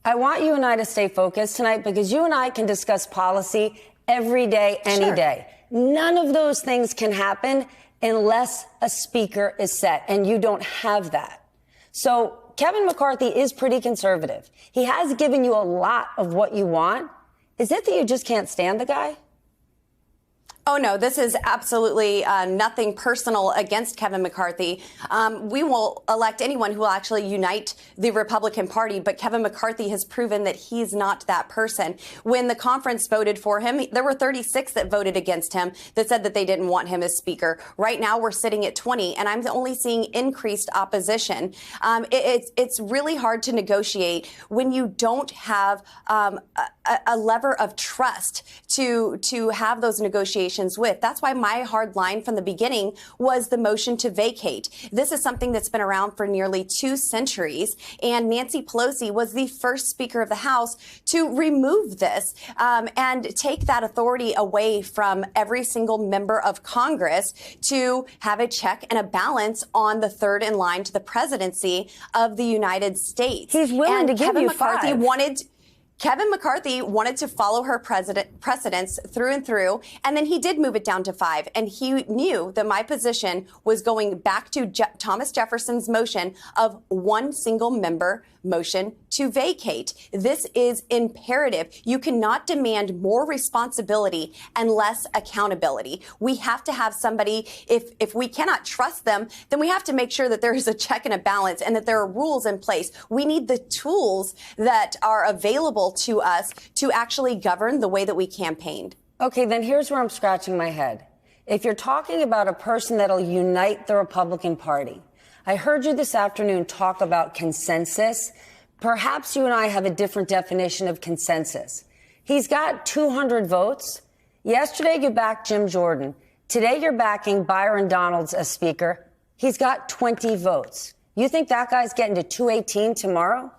I want you and I to stay focused tonight because you and I can discuss policy every day, any day. None of those things can happen unless a speaker is set, and you don't have that. So Kevin McCarthy is pretty conservative. He has given you a lot of what you want. Is it that you just can't stand the guy? Oh, no, this is absolutely nothing personal against Kevin McCarthy. We will elect anyone who will actually unite the Republican Party. But Kevin McCarthy has proven that he's not that person. When the conference voted for him, there were 36 that voted against him that said that they didn't want him as speaker. Right now, we're sitting at 20, and I'm only seeing increased opposition. It's really hard to negotiate when you don't have a lever of trust to have those negotiations with. That's why my hard line from the beginning was the motion to vacate. This is something that's been around for nearly 2 centuries, and Nancy Pelosi was the first Speaker of the House to remove this and take that authority away from every single member of Congress to have a check and a balance on the third in line to the presidency of the United States. He's willing to give you five. Kevin McCarthy wanted to follow her precedents through and through, and then he did move it down to 5. And he knew that my position was going back to Thomas Jefferson's motion of one single member motion to vacate. This is imperative. You cannot demand more responsibility and less accountability. We have to have somebody, if we cannot trust them, then we have to make sure that there is a check and a balance and that there are rules in place. We need the tools that are available to us to actually govern the way that we campaigned. Okay, then here's where I'm scratching my head. If you're talking about a person that'll unite the Republican Party, I heard you this afternoon talk about consensus. Perhaps you and I have a different definition of consensus. He's got 200 votes. Yesterday, you backed Jim Jordan. Today, you're backing Byron Donalds as Speaker. He's got 20 votes. You think that guy's getting to 218 tomorrow?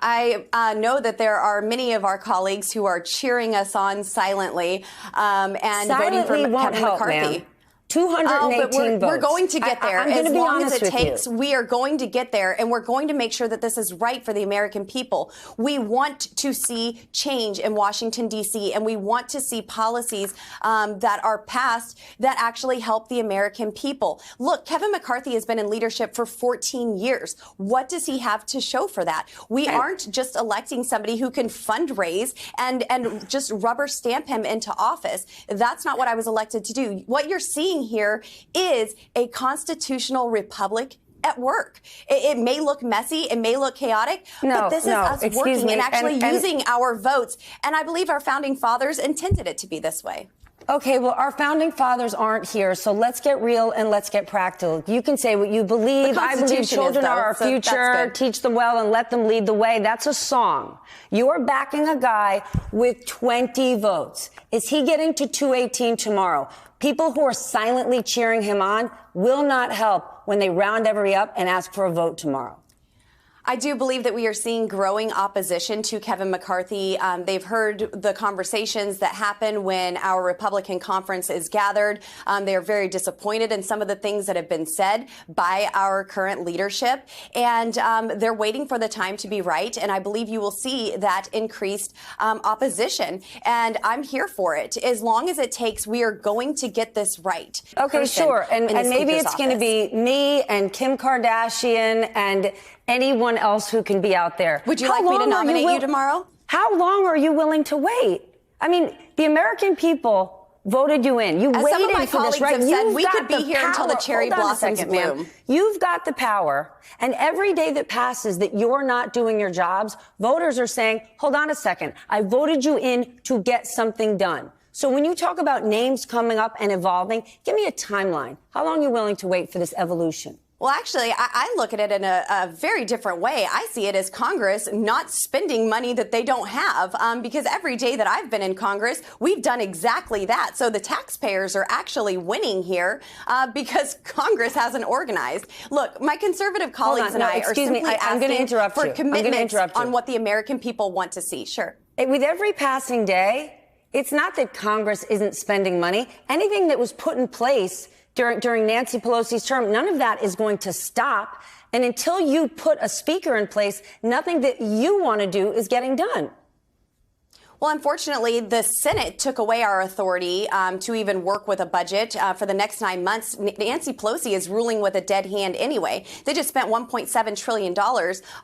I know that there are many of our colleagues who are cheering us on silently and voting for Kevin McCarthy. 218 votes. We're going to get there. As long as it takes, we are going to get there, and we're going to make sure that this is right for the American people. We want to see change in Washington, D.C., and we want to see policies that are passed that actually help the American people. Look, Kevin McCarthy has been in leadership for 14 years. What does he have to show for that? We aren't just electing somebody who can fundraise and just rubber stamp him into office. That's not what I was elected to do. What you're seeing here is a constitutional republic at work. It may look messy, it may look chaotic, but this is us working and actually using our votes. And I believe our founding fathers intended it to be this way. Okay, well, our founding fathers aren't here, so let's get real and let's get practical. You can say what you believe. I believe children are our future. Teach them well and let them lead the way. That's a song. You are backing a guy with 20 votes. Is he getting to 218 tomorrow? People who are silently cheering him on will not help when they round everybody up and ask for a vote tomorrow. I do believe that we are seeing growing opposition to Kevin McCarthy. They've heard the conversations that happen when our Republican conference is gathered. They are very disappointed in some of the things that have been said by our current leadership. And they're waiting for the time to be right. And I believe you will see that increased opposition. And I'm here for it. As long as it takes, we are going to get this right. Okay, sure. And maybe it's going to be me and Kim Kardashian and anyone else who can be out there. Would you like me to nominate you tomorrow? How long are you willing to wait? I mean, the American people voted you in. You waited some of my for this, colleagues right? have said we could be here until the cherry blossoms bloom. You've got the power, and every day that passes that you're not doing your jobs, voters are saying, hold on a second, I voted you in to get something done. So when you talk about names coming up and evolving, give me a timeline. How long are you willing to wait for this evolution? Well, actually, I look at it in a very different way. I see it as Congress not spending money that they don't have, because every day that I've been in Congress, we've done exactly that. So the taxpayers are actually winning here because Congress hasn't organized. Look, my conservative colleagues and I are simply asking for commitments on what the American people want to see. Sure. With every passing day, it's not that Congress isn't spending money. Anything that was put in place during Nancy Pelosi's term, none of that is going to stop And until you put a speaker in place, nothing that you want to do is getting done. Well, unfortunately, the Senate took away our authority to even work with a budget for the next 9 months. Nancy Pelosi is ruling with a dead hand anyway. They just spent $1.7 trillion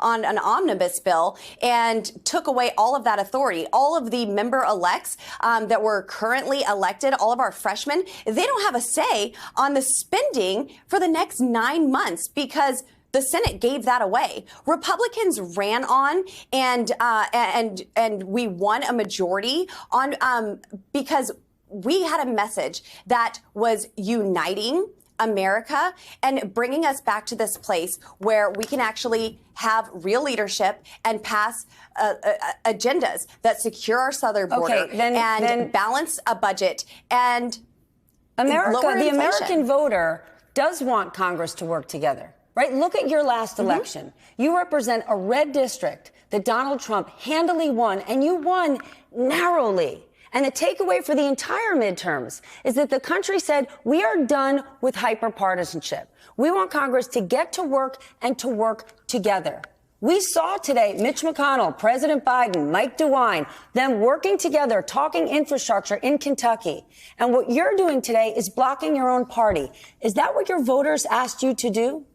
on an omnibus bill and took away all of that authority. All of the member-elects that were currently elected, all of our freshmen, they don't have a say on the spending for the next 9 months because the Senate gave that away. Republicans ran on and we won a majority on because we had a message that was uniting America and bringing us back to this place where we can actually have real leadership and pass agendas that secure our southern border and balance a budget and lower inflation. The American voter does want Congress to work together. Right? Look at your last election. You represent a red district that Donald Trump handily won, and you won narrowly. And the takeaway for the entire midterms is that the country said, we are done with hyperpartisanship. We want Congress to get to work and to work together. We saw today Mitch McConnell, President Biden, Mike DeWine, them working together, talking infrastructure in Kentucky. And what you're doing today is blocking your own party. Is that what your voters asked you to do?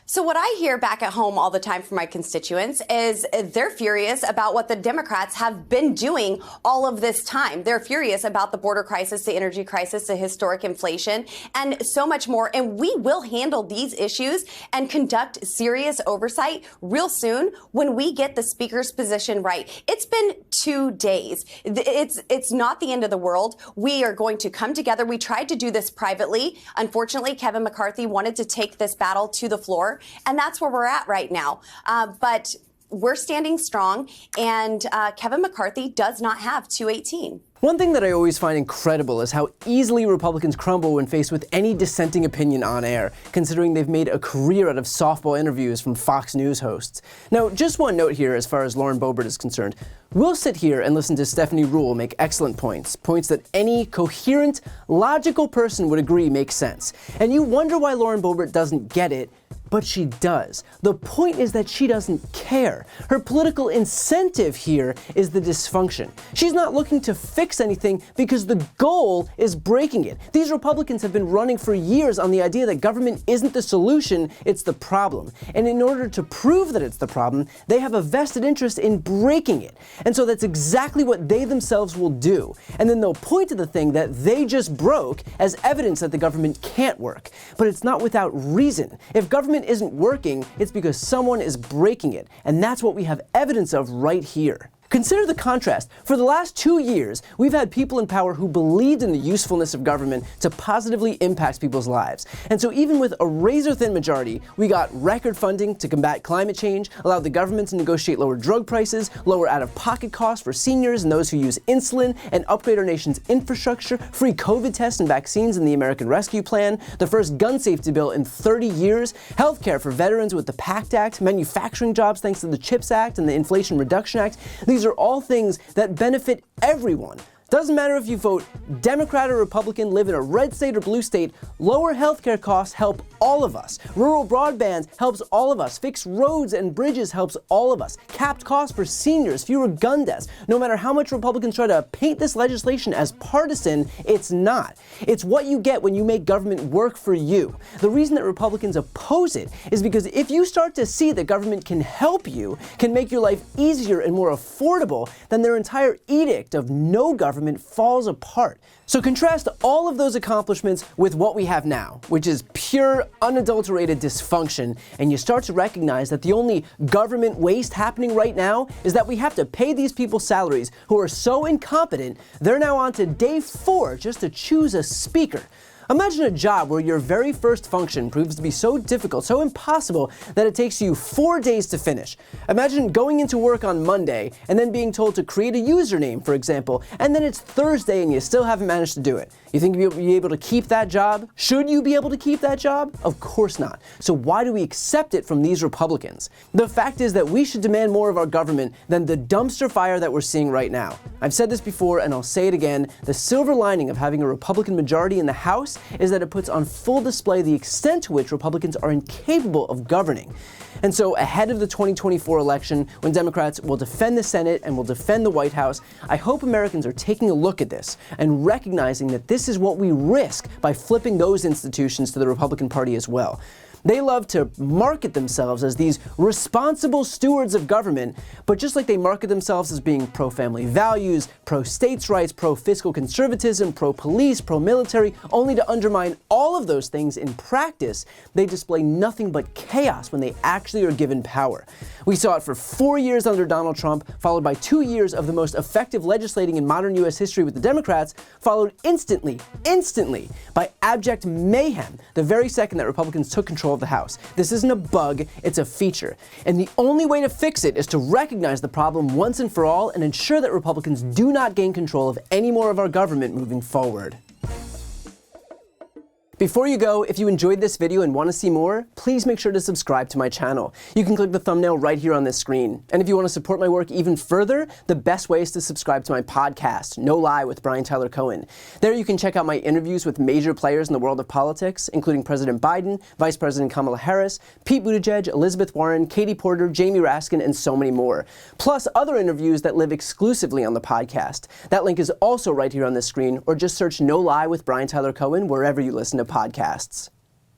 So what I hear back at home all the time from my constituents is they're furious about what the Democrats have been doing all of this time. They're furious about the border crisis, the energy crisis, the historic inflation, and so much more. And we will handle these issues and conduct serious oversight real soon when we get the speaker's position right. It's been 2 days. It's not the end of the world. We are going to come together. We tried to do this privately. Unfortunately, Kevin McCarthy wanted to take this battle to the floor. And that's where we're at right now. But we're standing strong, and Kevin McCarthy does not have 218. One thing that I always find incredible is how easily Republicans crumble when faced with any dissenting opinion on air, considering they've made a career out of softball interviews from Fox News hosts. Now, just one note here as far as Lauren Boebert is concerned. We'll sit here and listen to Stephanie Ruhle make excellent points that any coherent, logical person would agree make sense. And you wonder why Lauren Boebert doesn't get it, but she does. The point is that she doesn't care. Her political incentive here is the dysfunction. She's not looking to fix anything because the goal is breaking it. These Republicans have been running for years on the idea that government isn't the solution, it's the problem. And in order to prove that it's the problem, they have a vested interest in breaking it. And so that's exactly what they themselves will do. And then they'll point to the thing that they just broke as evidence that the government can't work. But it's not without reason. If government isn't working, it's because someone is breaking it. And that's what we have evidence of right here. Consider the contrast. For the last 2 years, we've had people in power who believed in the usefulness of government to positively impact people's lives. And so even with a razor-thin majority, we got record funding to combat climate change, allowed the government to negotiate lower drug prices, lower out-of-pocket costs for seniors and those who use insulin, and upgrade our nation's infrastructure, free COVID tests and vaccines in the American Rescue Plan, the first gun safety bill in 30 years, healthcare for veterans with the PACT Act, manufacturing jobs thanks to the CHIPS Act and the Inflation Reduction Act. These are all things that benefit everyone. Doesn't matter if you vote Democrat or Republican, live in a red state or blue state, lower healthcare costs help all of us. Rural broadband helps all of us. Fixed roads and bridges helps all of us. Capped costs for seniors, fewer gun deaths. No matter how much Republicans try to paint this legislation as partisan, it's not. It's what you get when you make government work for you. The reason that Republicans oppose it is because if you start to see that government can help you, can make your life easier and more affordable, then their entire edict of no government falls apart. So contrast all of those accomplishments with what we have now, which is pure, unadulterated dysfunction, and you start to recognize that the only government waste happening right now is that we have to pay these people salaries who are so incompetent, they're now on to day 4 just to choose a speaker. Imagine a job where your very first function proves to be so difficult, so impossible, that it takes you 4 days to finish. Imagine going into work on Monday and then being told to create a username, for example, and then it's Thursday and you still haven't managed to do it. You think you'll be able to keep that job? Should you be able to keep that job? Of course not. So why do we accept it from these Republicans? The fact is that we should demand more of our government than the dumpster fire that we're seeing right now. I've said this before and I'll say it again. The silver lining of having a Republican majority in the House this is that it puts on full display the extent to which Republicans are incapable of governing. And so ahead of the 2024 election, when Democrats will defend the Senate and will defend the White House, I hope Americans are taking a look at this and recognizing that this is what we risk by flipping those institutions to the Republican Party as well. They love to market themselves as these responsible stewards of government, but just like they market themselves as being pro-family values, pro-states' rights, pro-fiscal conservatism, pro-police, pro-military, only to undermine all of those things in practice, they display nothing but chaos when they actually are given power. We saw it for 4 years under Donald Trump, followed by 2 years of the most effective legislating in modern U.S. history with the Democrats, followed instantly by abject mayhem the very second that Republicans took control of the House. This isn't a bug, it's a feature. And the only way to fix it is to recognize the problem once and for all and ensure that Republicans do not gain control of any more of our government moving forward. Before you go, if you enjoyed this video and want to see more, please make sure to subscribe to my channel. You can click the thumbnail right here on this screen. And if you want to support my work even further, the best way is to subscribe to my podcast, No Lie with Brian Tyler Cohen. There you can check out my interviews with major players in the world of politics, including President Biden, Vice President Kamala Harris, Pete Buttigieg, Elizabeth Warren, Katie Porter, Jamie Raskin, and so many more. Plus other interviews that live exclusively on the podcast. That link is also right here on this screen, or just search No Lie with Brian Tyler Cohen wherever you listen to podcasts.